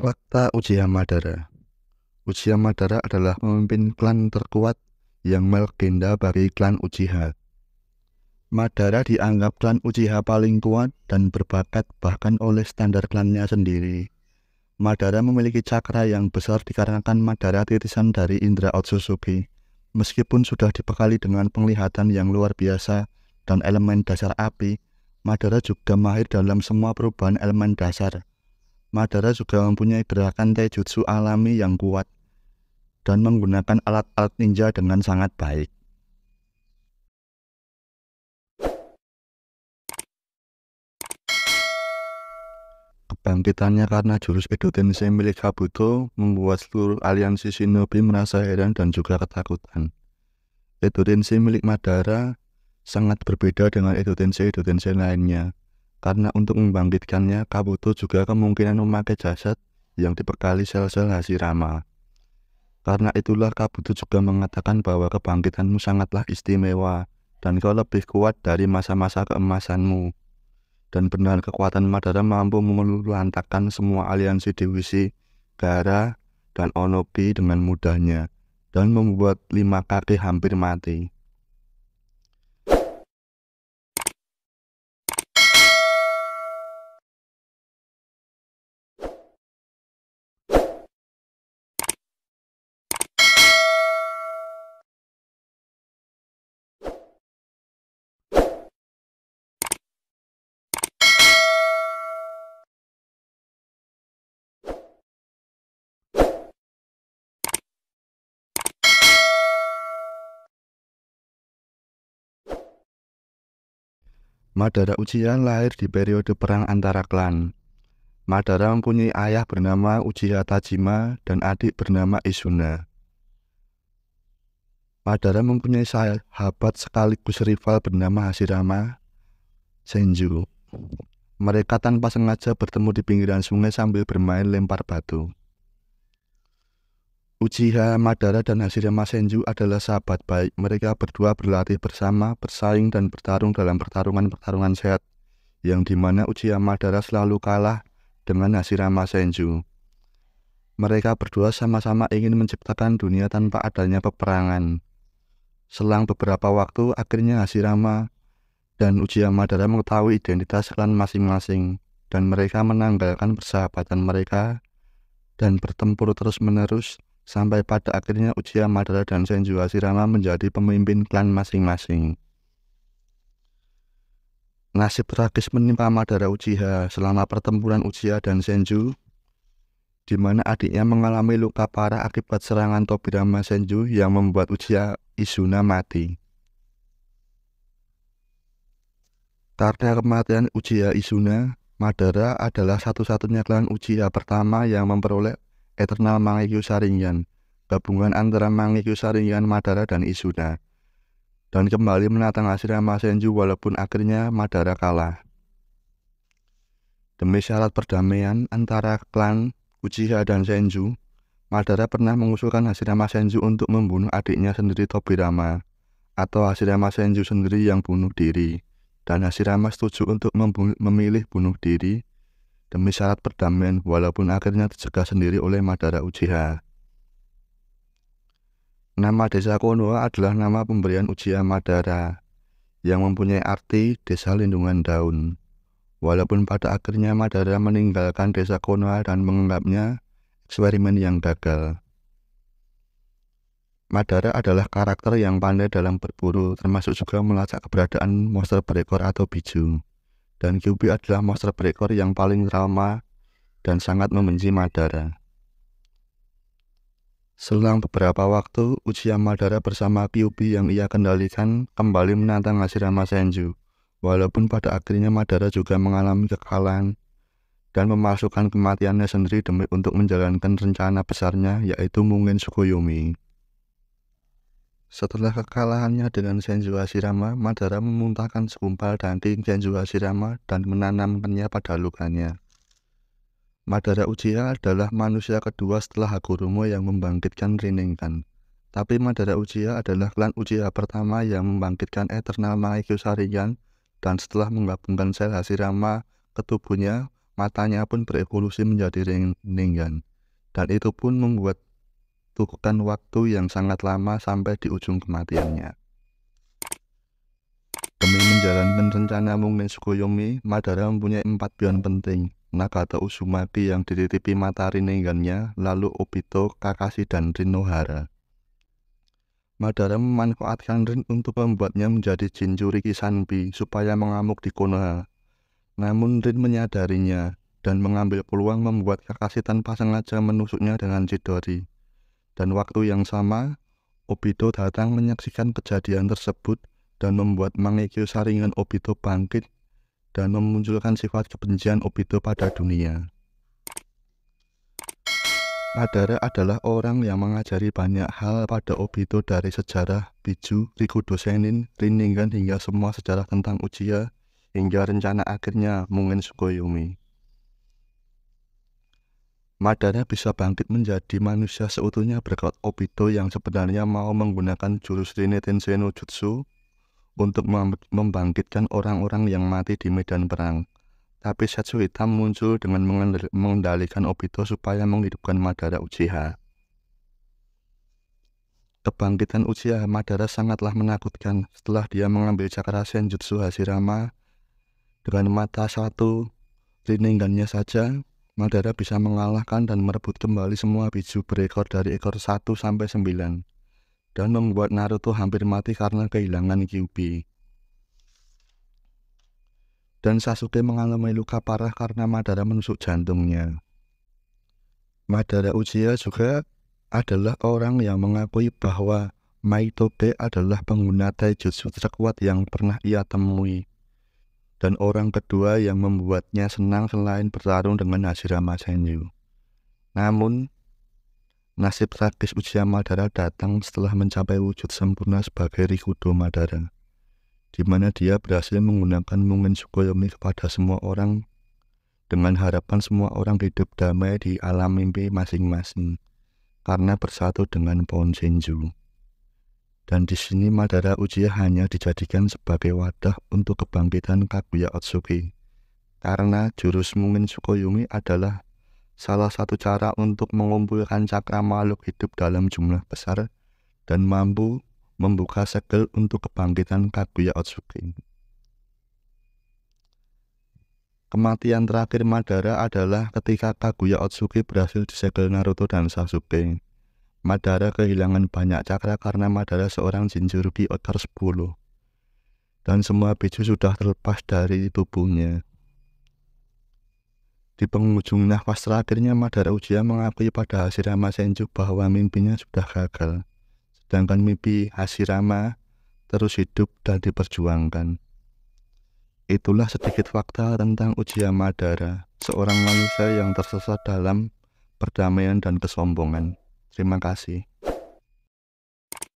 Fakta Uchiha Madara. Uchiha Madara adalah pemimpin klan terkuat yang melegenda bagi klan Uchiha. Madara dianggap klan Uchiha paling kuat dan berbakat bahkan oleh standar klannya sendiri. Madara memiliki cakra yang besar dikarenakan Madara titisan dari Indra Otsutsuki. Meskipun sudah dibekali dengan penglihatan yang luar biasa dan elemen dasar api, Madara juga mahir dalam semua perubahan elemen dasar. Madara juga mempunyai gerakan taijutsu alami yang kuat dan menggunakan alat-alat ninja dengan sangat baik. Kebangkitannya karena jurus Edo Tensei milik Kabuto membuat seluruh aliansi shinobi merasa heran dan juga ketakutan. Edo Tensei milik Madara sangat berbeda dengan Edo Tensei lainnya, karena untuk membangkitkannya Kabuto juga kemungkinan memakai jasad yang dibekali sel-sel Hashirama. Karena itulah Kabuto juga mengatakan bahwa kebangkitanmu sangatlah istimewa dan kau lebih kuat dari masa-masa keemasanmu. Dan benar kekuatan Madara mampu meluluhlantakkan semua aliansi divisi Gaara dan Onobi dengan mudahnya dan membuat 5 kaki hampir mati. Madara Uchiha lahir di periode perang antara klan. Madara mempunyai ayah bernama Uchiha Tajima dan adik bernama Izuna. Madara mempunyai sahabat sekaligus rival bernama Hashirama Senju. Mereka tanpa sengaja bertemu di pinggiran sungai sambil bermain lempar batu. Uchiha Madara dan Hashirama Senju adalah sahabat baik. Mereka berdua berlatih bersama, bersaing dan bertarung dalam pertarungan sehat, yang dimana Uchiha Madara selalu kalah dengan Hashirama Senju. Mereka berdua sama-sama ingin menciptakan dunia tanpa adanya peperangan. Selang beberapa waktu, akhirnya Hashirama dan Uchiha Madara mengetahui identitas klan masing-masing, dan mereka menanggalkan persahabatan mereka dan bertempur terus-menerus sampai pada akhirnya Uchiha Madara dan Senju Hashirama menjadi pemimpin klan masing-masing. Nasib tragis menimpa Madara Uchiha selama pertempuran Uchiha dan Senju, di mana adiknya mengalami luka parah akibat serangan Tobirama Senju yang membuat Uchiha Izuna mati. Karena kematian Uchiha Izuna, Madara adalah satu-satunya klan Uchiha pertama yang memperoleh Eternal Mangekyo Sharingan, gabungan antara Mangekyo Sharingan Madara dan Izuna, dan kembali menantang Hashirama Senju walaupun akhirnya Madara kalah. Demi syarat perdamaian antara klan Uchiha dan Senju, Madara pernah mengusulkan Hashirama Senju untuk membunuh adiknya sendiri Tobirama, atau Hashirama Senju sendiri yang bunuh diri, dan Hashirama setuju untuk memilih bunuh diri demi syarat perdamaian walaupun akhirnya dicegah sendiri oleh Madara Uchiha. Nama desa Konoha adalah nama pemberian Uchiha Madara yang mempunyai arti desa lindungan daun. Walaupun pada akhirnya Madara meninggalkan desa Konoha dan menganggapnya eksperimen yang gagal. Madara adalah karakter yang pandai dalam berburu, termasuk juga melacak keberadaan monster berekor atau biju. Dan Kyuubi adalah monster berekor yang paling trauma dan sangat membenci Madara. Selang beberapa waktu, Uchiha Madara bersama Kyuubi yang ia kendalikan kembali menantang Hashirama Senju. Walaupun pada akhirnya Madara juga mengalami kekalahan dan memasukkan kematiannya sendiri demi untuk menjalankan rencana besarnya, yaitu Mungen Tsukuyomi. Setelah kekalahannya dengan Senju Hashirama, Madara memuntahkan segumpal daging Senju Hashirama dan menanamkannya pada lukanya. Madara Uchiha adalah manusia kedua setelah Hagoromo yang membangkitkan Rinnegan. Tapi Madara Uchiha adalah klan Uchiha pertama yang membangkitkan Eternal Mangekyo Sharingan, dan setelah menggabungkan sel Hashirama ke tubuhnya, matanya pun berevolusi menjadi ringgan, dan itu pun membutuhkan waktu yang sangat lama sampai di ujung kematiannya. Demi menjalankan rencana Mungen Tsukuyomi, Madara mempunyai 4 pion penting: Nagato Uzumaki yang dititipi mata rinenggannya, lalu Obito, Kakashi, dan Rinohara. Madara memanfaatkan Rin untuk membuatnya menjadi Jinchuriki Sanbi supaya mengamuk di Konoha. Namun Rin menyadarinya dan mengambil peluang membuat Kakashi tanpa sengaja menusuknya dengan Chidori. Dan waktu yang sama, Obito datang menyaksikan kejadian tersebut dan membuat Mangekyo Sharingan Obito bangkit dan memunculkan sifat kebencian Obito pada dunia. Madara adalah orang yang mengajari banyak hal pada Obito, dari sejarah Biju, Rikudo Sennin, Rinnegan, hingga semua sejarah tentang Uchiha, hingga rencana akhirnya Mungen Tsukuyomi. Madara bisa bangkit menjadi manusia seutuhnya berkat Obito yang sebenarnya mau menggunakan jurus Rinne Tensei no Jutsu untuk membangkitkan orang-orang yang mati di medan perang. Tapi Setsu Hitam muncul dengan mengendalikan Obito supaya menghidupkan Madara Uchiha. Kebangkitan Uchiha Madara sangatlah menakutkan. Setelah dia mengambil cakra Senjutsu Hashirama, dengan mata satu rinenggannya saja, Madara bisa mengalahkan dan merebut kembali semua biju berekor dari ekor 1 sampai 9, dan membuat Naruto hampir mati karena kehilangan Kyuubi. Dan Sasuke mengalami luka parah karena Madara menusuk jantungnya. Madara Uchiha juga adalah orang yang mengakui bahwa Maitobe adalah pengguna taijutsu terkuat yang pernah ia temui, dan orang kedua yang membuatnya senang selain bertarung dengan Hashirama Senju. Namun, nasib tragis Uchiha Madara datang setelah mencapai wujud sempurna sebagai Rikudo Madara, di mana dia berhasil menggunakan Mungen Tsukuyomi kepada semua orang dengan harapan semua orang hidup damai di alam mimpi masing-masing karena bersatu dengan pohon Senju. Dan di sini Madara Uchiha hanya dijadikan sebagai wadah untuk kebangkitan Kaguya Otsutsuki, karena jurus Mungen Tsukuyomi adalah salah satu cara untuk mengumpulkan cakra makhluk hidup dalam jumlah besar dan mampu membuka segel untuk kebangkitan Kaguya Otsutsuki. Kematian terakhir Madara adalah ketika Kaguya Otsutsuki berhasil disegel Naruto dan Sasuke. Madara kehilangan banyak cakra karena Madara seorang Jinchuriki ekor 10, dan semua biju sudah terlepas dari tubuhnya. Di penghujung nafas terakhirnya, Madara Uchiha mengakui pada Hashirama Senju bahwa mimpinya sudah gagal, sedangkan mimpi Hashirama terus hidup dan diperjuangkan. Itulah sedikit fakta tentang Uchiha Madara, seorang manusia yang tersesat dalam perdamaian dan kesombongan. Terima kasih.